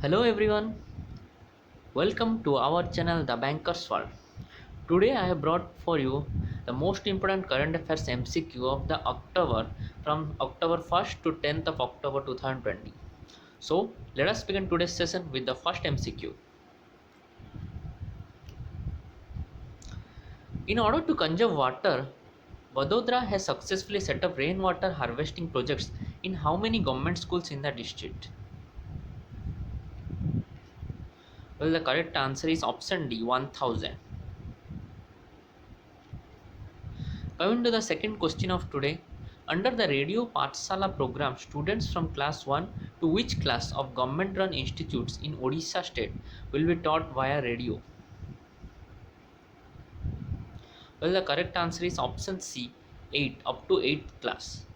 Hello everyone, welcome to our channel The Banker's World. Today I have brought for you the most important current affairs MCQ of the October from October 1st to 10th of October 2020. So let us begin today's session with the first MCQ. In order to conserve water, Vadodara has successfully set up rainwater harvesting projects in how many government schools in the district? Well, the correct answer is option D 1000. Coming to the second question of today, under the Radio Pathshala program, students from class 1 to which class of government run institutes in Odisha state will be taught via radio? Well, the correct answer is option C 8 up to 8th class.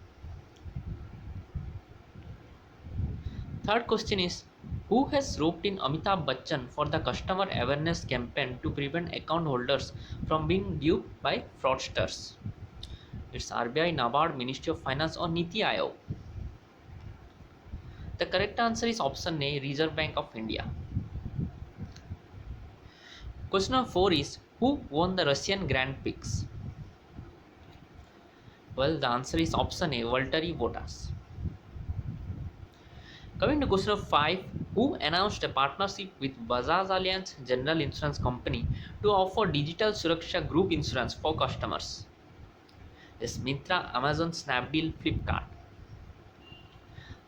Third question is, who has roped in Amitabh Bachchan for the customer awareness campaign to prevent account holders from being duped by fraudsters? It's RBI, NABARD, Ministry of Finance or Niti Aayog. The correct answer is option A, Reserve Bank of India. Question number 4 is, who won the Russian Grand Prix? Well, the answer is option A, Valtteri Bottas. Coming to question number 5, who announced a partnership with Bajaj Allianz General Insurance Company to offer digital Suraksha group insurance for customers? Yes, Myntra, Amazon, Snapdeal, Flipkart.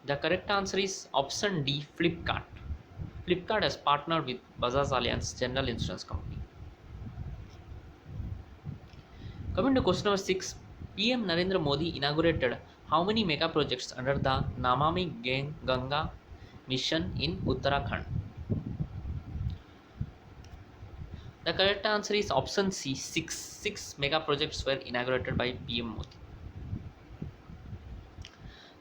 The correct answer is option D, Flipkart. Flipkart has partnered with Bajaj Allianz General Insurance Company. Coming to question number 6, PM Narendra Modi inaugurated how many mega projects under the Namami Ganga mission in Uttarakhand? The correct answer is option C, 6. 6 mega projects were inaugurated by PM Modi.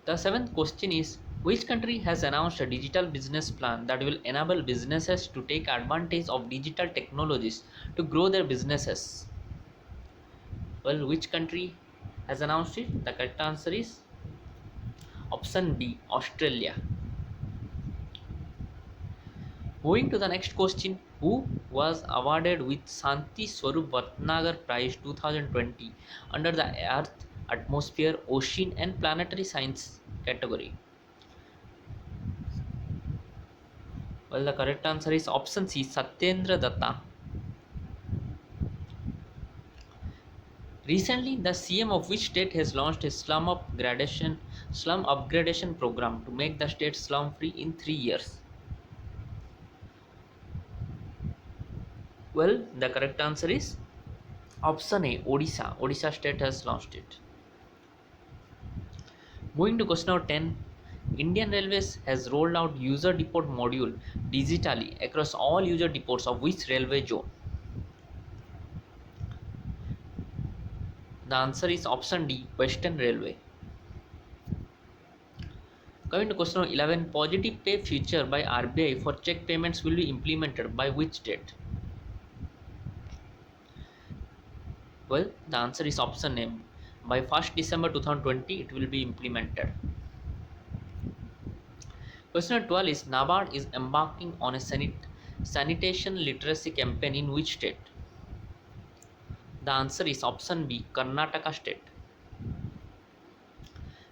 The seventh question is, which country has announced a digital business plan that will enable businesses to take advantage of digital technologies to grow their businesses? Well, which country has announced it? The correct answer is option B, Australia. Moving to the next question, who was awarded with Santi Swarup Bhatnagar Prize 2020 under the Earth, Atmosphere, Ocean and Planetary Science category? Well, the correct answer is option C, Satyendra Datta. Recently, the CM of which state has launched a slum upgradation program to make the state slum free in 3 years? Well, the correct answer is option A, Odisha. Odisha state has launched it. Moving to question number 10, Indian Railways has rolled out user depot module digitally across all user depots of which railway zone? The answer is option D, Western Railway. Coming to question number 11, positive pay feature by RBI for check payments will be implemented by which date? Well, the answer is option A. By 1st December 2020, it will be implemented. Question number 12 is, NABARD is embarking on a sanitation literacy campaign in which state? The answer is option B, Karnataka state.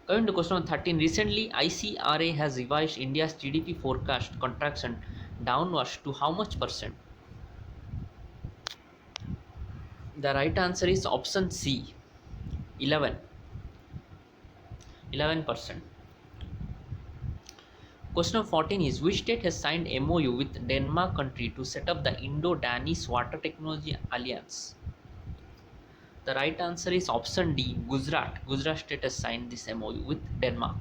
Coming to question number 13, recently ICRA has revised India's GDP forecast contraction downwards to how much percent? The right answer is option C, 11. 11%. Question number 14 is, which state has signed MOU with Denmark country to set up the Indo-Danish Water Technology Alliance? The right answer is option D, Gujarat. Gujarat state has signed this MOU with Denmark.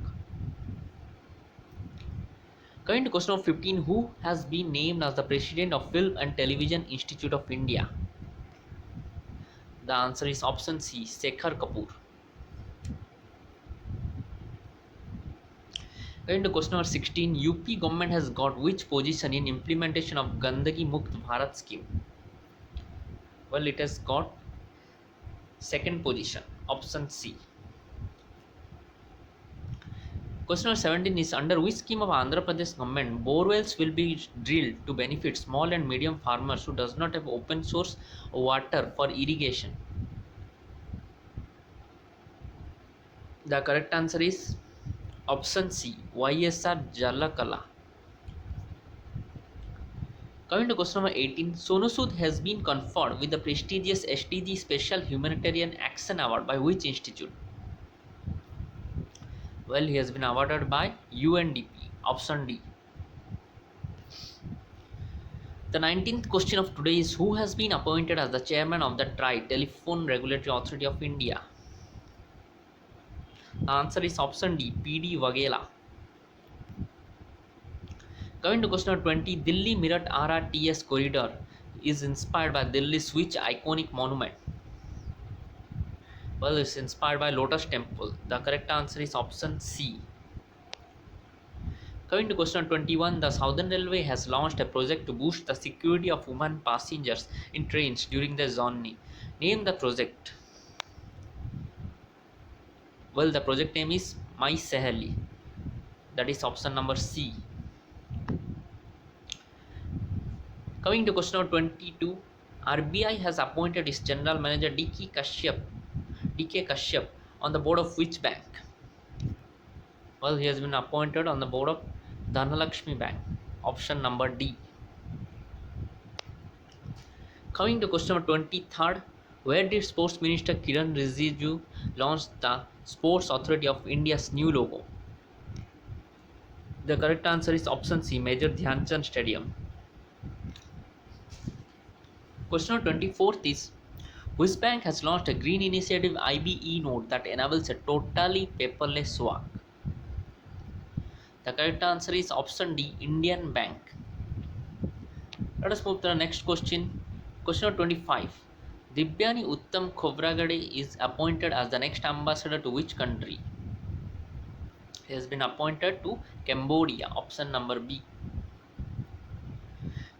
Coming to question number 15, who has been named as the president of Film and Television Institute of India? The answer is option C, Shekhar Kapoor. Going to question number 16, UP government has got which position in implementation of Gandagi Mukt Bharat scheme? Well, it has got second position, option C. Question number 17 is under which scheme of Andhra Pradesh government borewells will be drilled to benefit small and medium farmers who does not have open source water for irrigation? The correct answer is option C, YSR Jalakala. Coming to question number 18, Sonu Sood has been conferred with the prestigious SDG Special Humanitarian Action Award by which institute? Well, he has been awarded by UNDP. Option D. The 19th question of today is who has been appointed as the chairman of the TRAI, Telephone Regulatory Authority of India? The answer is option D, PD Waghela. Coming to question number 20, Delhi Meerut RRTS corridor is inspired by Delhi's which iconic monument? Well, it's inspired by Lotus Temple. The correct answer is option C. Coming to question 21, the Southern Railway has launched a project to boost the security of women passengers in trains during their journey. Name the project. Well, the project name is My Saheli. That is option number C. Coming to question number 22, RBI has appointed its general manager DK Kashyap on the board of which bank? Well, he has been appointed on the board of Dhanalakshmi Bank. Option number D. Coming to question number 23rd, where did Sports Minister Kiran Rijiju launch the Sports Authority of India's new logo? The correct answer is option C, Major Dhyan Chand Stadium. Question number 24th is, which bank has launched a green initiative IBE node that enables a totally paperless swap? The correct answer is option D, Indian Bank. Let us move to the next question. Question number 25. Dibyani Uttam Khobragade is appointed as the next ambassador to which country? He has been appointed to Cambodia. Option number B.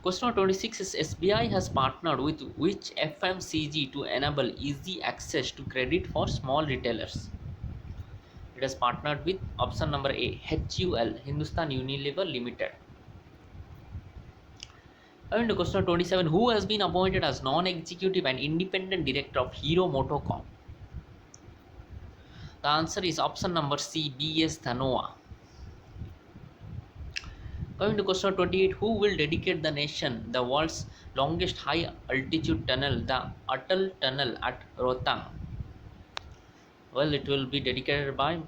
Question number 26 is SBI has partnered with which FMCG to enable easy access to credit for small retailers? It has partnered with option number A, HUL, Hindustan Unilever Limited. And question number 27, who has been appointed as non-executive and independent director of Hero MotoCorp? The answer is option number C, B.S. Dhanoa. Coming to question 28, who will dedicate the nation the world's longest high altitude tunnel, the Atal Tunnel at Rohtang? Well, it will be dedicated by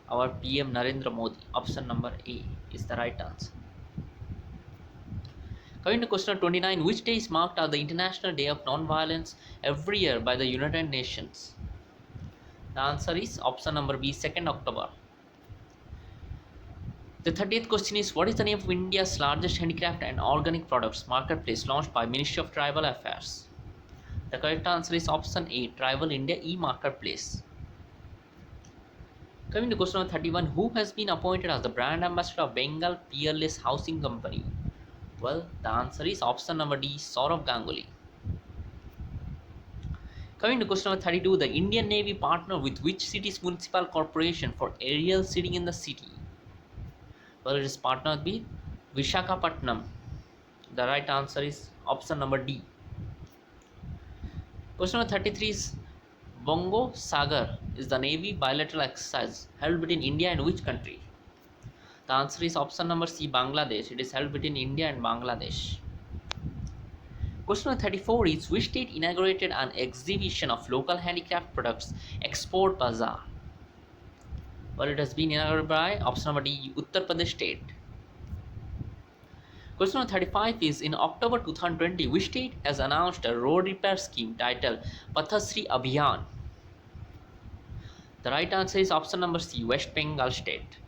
our PM Narendra Modi. Option number A is the right answer. Coming to question 29, which day is marked as the International Day of Non-Violence every year by the United Nations? The answer is option number B, 2nd October. The 30th question is, what is the name of India's largest handicraft and organic products marketplace launched by Ministry of Tribal Affairs? The correct answer is option A, Tribal India e-Marketplace. Coming to question number 31, who has been appointed as the brand ambassador of Bengal Peerless Housing Company? Well, the answer is option number D, Saurav Ganguly. Coming to question number 32, the Indian Navy partnered with which city's municipal corporation for aerial seating in the city? Well, it is partnered with Vishakhapatnam. The right answer is option number D. Question number 33 is, Bongo Sagar is the Navy bilateral exercise held between India and which country? The answer is option number C, Bangladesh. It is held between India and Bangladesh. Question number 34 is, which state inaugurated an exhibition of local handicraft products, Export Bazaar? Well, it has been inaugurated by option number D, Uttar Pradesh state. Question number 35 is, in October 2020, which state has announced a road repair scheme titled Pathasri Abhiyan? The right answer is option number C, West Bengal state.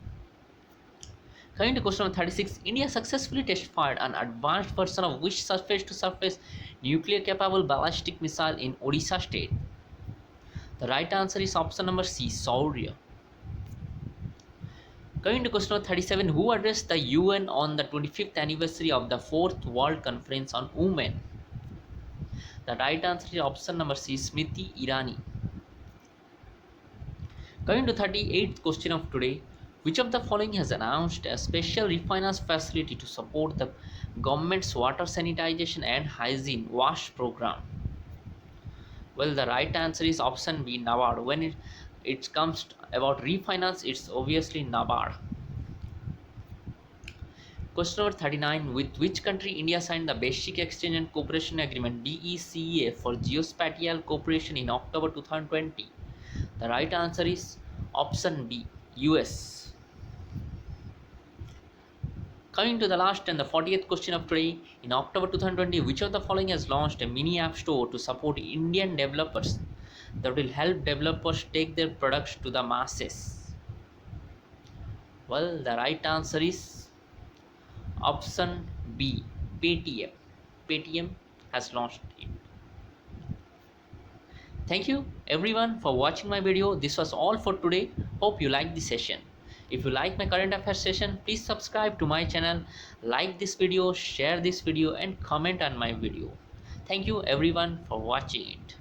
Coming to question number 36, India successfully test-fired an advanced version of which surface-to-surface nuclear-capable ballistic missile in Odisha state? The right answer is option number C, Saurya. Coming to question number 37, who addressed the UN on the 25th anniversary of the 4th World Conference on Women? The right answer is option number C, Smriti Irani. Coming to 38th question of today, Which of the following has announced a special refinance facility to support the government's water sanitization and hygiene wash program? Well, the right answer is option B, NABARD. When it comes about refinance, it's obviously NABARD. Question number 39. With which country India signed the Basic Exchange and Cooperation Agreement BECA for geospatial cooperation in October 2020? The right answer is option B, US. Coming to the last and the 40th question of today, in October 2020, which of the following has launched a mini app store to support Indian developers that will help developers take their products to the masses? Well, the right answer is option B, Paytm. Paytm has launched it. Thank you everyone for watching my video. This was all for today. Hope you liked the session. If you like my current affairs session, please subscribe to my channel, like this video, share this video and comment on my video. Thank you everyone for watching it.